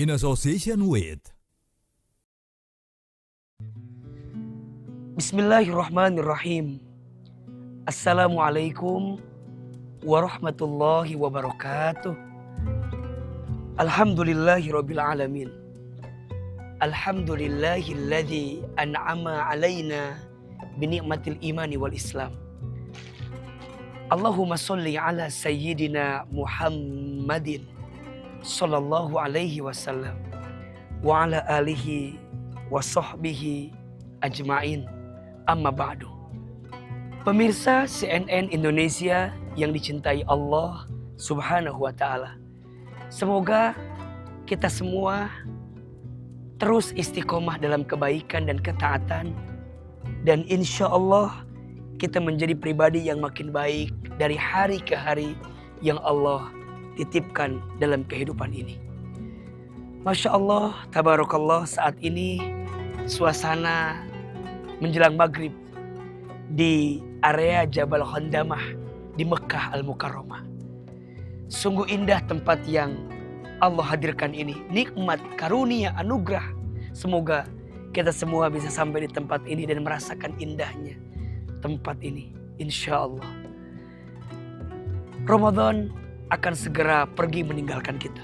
in association with Bismillahirrahmanirrahim. Assalamualaikum warahmatullahi wabarakatuh. Alhamdulillahirabbil alamin. Alhamdulillahilladzi an'ama alaina binikmatil imani wal islam. Allahumma sholli ala sayyidina Muhammadin sallallahu alaihi wasallam wa ala alihi wa sahbihi ajma'in. Amma ba'du. Pemirsa CNN Indonesia yang dicintai Allah Subhanahu wa ta'ala. Semoga kita semua terus istiqomah dalam kebaikan dan ketaatan. Dan insya Allah kita menjadi pribadi yang makin baik dari hari ke hari yang Allah titipkan dalam kehidupan ini. Masya Allah, tabarakallah, saat ini suasana menjelang maghrib di area Jabal Khandamah di Mekah Al-Mukarramah. Sungguh indah tempat yang Allah hadirkan ini. Nikmat, karunia, anugerah. Semoga kita semua bisa sampai di tempat ini dan merasakan indahnya tempat ini, insya Allah. Ramadan akan segera pergi meninggalkan kita.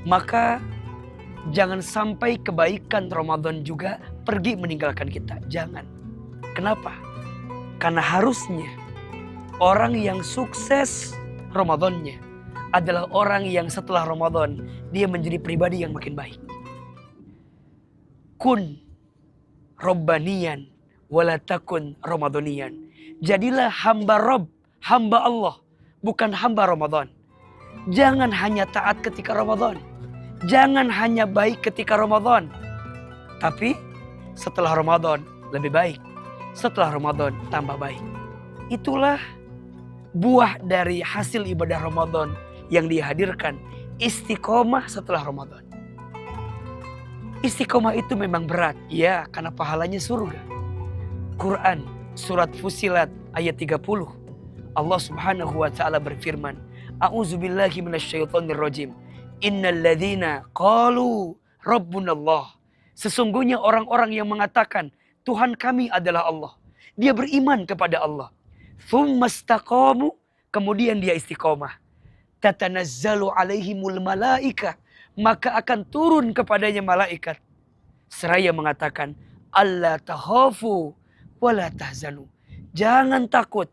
Maka jangan sampai kebaikan Ramadan juga pergi meninggalkan kita. Jangan. Kenapa? Karena harusnya orang yang sukses Ramadannya adalah orang yang setelah Ramadan dia menjadi pribadi yang makin baik. Kun Rabbaniyan wala takun Ramadaniyan. Jadilah hamba Rabb, hamba Allah, bukan hamba Ramadan. Jangan hanya taat ketika Ramadan. Jangan hanya baik ketika Ramadan. Tapi setelah Ramadan lebih baik. Setelah Ramadan tambah baik. Itulah buah dari hasil ibadah Ramadan yang dihadirkan. Istiqomah setelah Ramadan. Istiqomah itu memang berat. Ya, karena pahalanya surga. Quran surat Fussilat ayat 30. Allah Subhanahu wa ta'ala berfirman, A'udzubillahi minasyaitonirrajim. Innal ladzina qalu rabbunallah. Sesungguhnya orang-orang yang mengatakan Tuhan kami adalah Allah. Dia beriman kepada Allah. Tsumastaqamu, kemudian dia istiqomah. Tatanazzalu alaihimul malaika, maka akan turun kepadanya malaikat seraya mengatakan alla takhafu wala tahzanu. Jangan takut,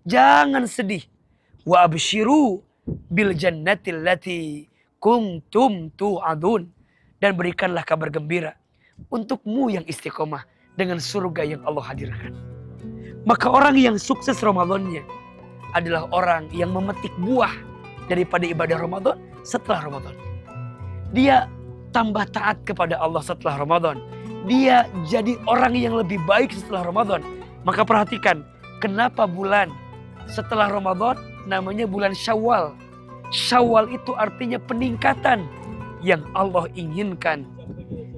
jangan sedih. Wa absyiru bil jannatil lati kuntum tu'adun, dan berikanlah kabar gembira untukmu yang istiqomah dengan surga yang Allah hadirkan. Maka orang yang sukses Ramadannya adalah orang yang memetik buah daripada ibadah Ramadan setelah Ramadan. Dia tambah taat kepada Allah setelah Ramadan. Dia jadi orang yang lebih baik setelah Ramadan. Maka perhatikan, kenapa bulan setelah Ramadan namanya bulan Syawal. Syawal itu artinya peningkatan yang Allah inginkan.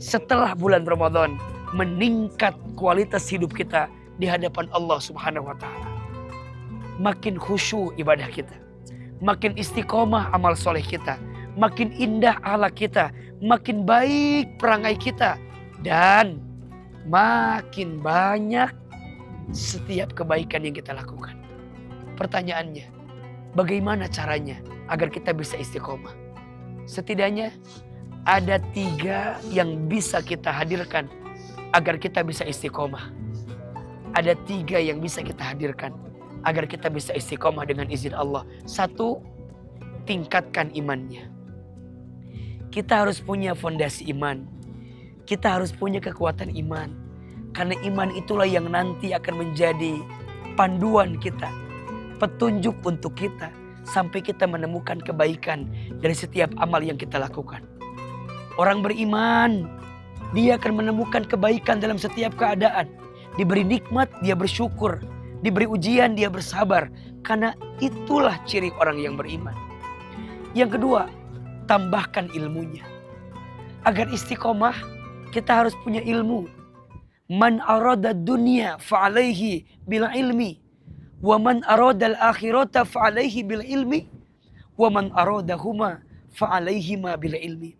Setelah bulan Ramadan, meningkat kualitas hidup kita di hadapan Allah Subhanahu wa ta'ala. Makin khusyuk ibadah kita, makin istiqomah amal soleh kita, makin indah akhlak kita, makin baik perangai kita, dan makin banyak setiap kebaikan yang kita lakukan. Pertanyaannya, bagaimana caranya agar kita bisa istiqomah? Setidaknya ada 3 yang bisa kita hadirkan agar kita bisa istiqomah. Ada 3 yang bisa kita hadirkan agar kita bisa istiqomah dengan izin Allah. 1, tingkatkan imannya. Kita harus punya fondasi iman. Kita harus punya kekuatan iman. Karena iman itulah yang nanti akan menjadi panduan kita, petunjuk untuk kita sampai kita menemukan kebaikan dari setiap amal yang kita lakukan. Orang beriman, dia akan menemukan kebaikan dalam setiap keadaan. Diberi nikmat, dia bersyukur. Diberi ujian, dia bersabar. Karena itulah ciri orang yang beriman. Yang kedua, tambahkan ilmunya. Agar istiqomah, kita harus punya ilmu. Man arada dunya fa'alaihi bil ilmi. Wa man arada al-akhirata fa'alaihi bil ilmi. Wa man aradahuma fa'alaihima bil ilmi.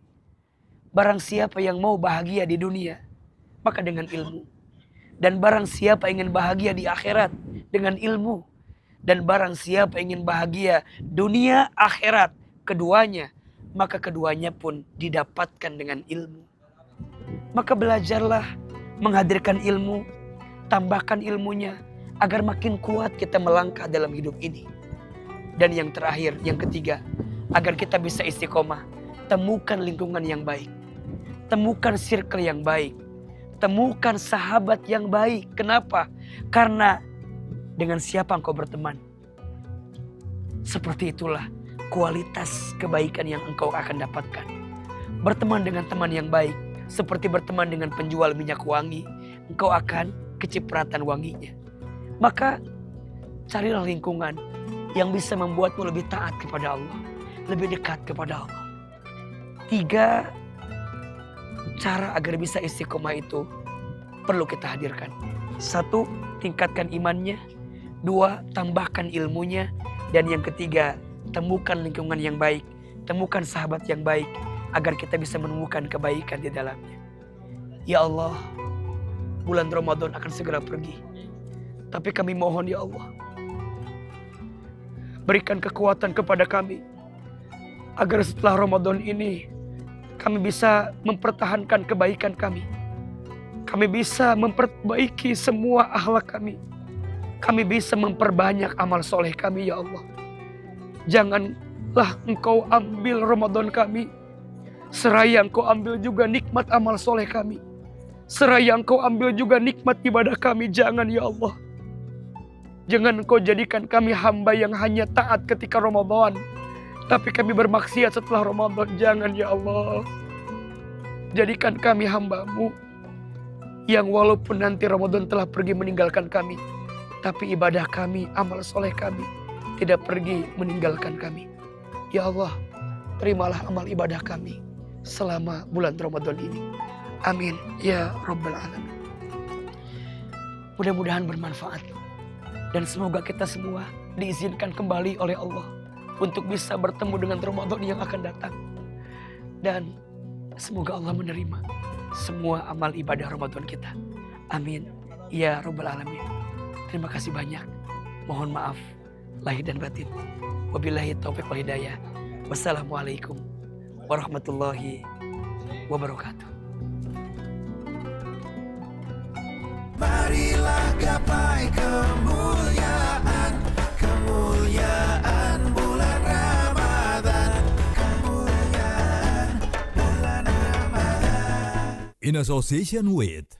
Barang siapa yang mau bahagia di dunia, maka dengan ilmu. Dan barang siapa ingin bahagia di akhirat, dengan ilmu. Dan barang siapa ingin bahagia dunia akhirat, keduanya, maka keduanya pun didapatkan dengan ilmu. Maka belajarlah menghadirkan ilmu, tambahkan ilmunya, agar makin kuat kita melangkah dalam hidup ini. Dan yang terakhir, yang ketiga, agar kita bisa istiqomah, temukan lingkungan yang baik. Temukan circle yang baik. Temukan sahabat yang baik. Kenapa? Karena dengan siapa engkau berteman, seperti itulah kualitas kebaikan yang engkau akan dapatkan. Berteman dengan teman yang baik, seperti berteman dengan penjual minyak wangi, engkau akan kecipratan wanginya. Maka carilah lingkungan yang bisa membuatmu lebih taat kepada Allah, lebih dekat kepada Allah. 3 cara agar bisa istiqomah itu perlu kita hadirkan. 1, tingkatkan imannya. 2, tambahkan ilmunya. Dan yang ketiga, temukan lingkungan yang baik, temukan sahabat yang baik, agar kita bisa menemukan kebaikan di dalamnya. Ya Allah, bulan Ramadan akan segera pergi. Tapi kami mohon ya Allah, berikan kekuatan kepada kami, agar setelah Ramadan ini, kami bisa mempertahankan kebaikan kami. Kami bisa memperbaiki semua akhlak kami. Kami bisa memperbanyak amal soleh kami ya Allah. Janganlah engkau ambil Ramadan kami, seraya engkau ambil juga nikmat amal soleh kami. Seraya engkau ambil juga nikmat ibadah kami. Jangan ya Allah. Jangan engkau jadikan kami hamba yang hanya taat ketika Ramadan, tapi kami bermaksiat setelah Ramadan. Jangan ya Allah. Jadikan kami hamba-Mu yang walaupun nanti Ramadan telah pergi meninggalkan kami, tapi ibadah kami, amal soleh kami tidak pergi meninggalkan kami. Ya Allah, terimalah amal ibadah kami selama bulan Ramadan ini. Amin ya Rabbal Alamin. Mudah-mudahan bermanfaat. Dan semoga kita semua diizinkan kembali oleh Allah untuk bisa bertemu dengan Ramadan yang akan datang. Dan semoga Allah menerima semua amal ibadah Ramadan kita. Amin ya Rabbal Alamin. Terima kasih banyak. Mohon maaf lahir dan batin. Wabillahi taufiq wal hidayah. Wassalamualaikum warahmatullahi wabarakatuh. Marilah gapai kemuliaan, kemuliaan bulan Ramadan, kemuliaan bulan Ramadan. In association with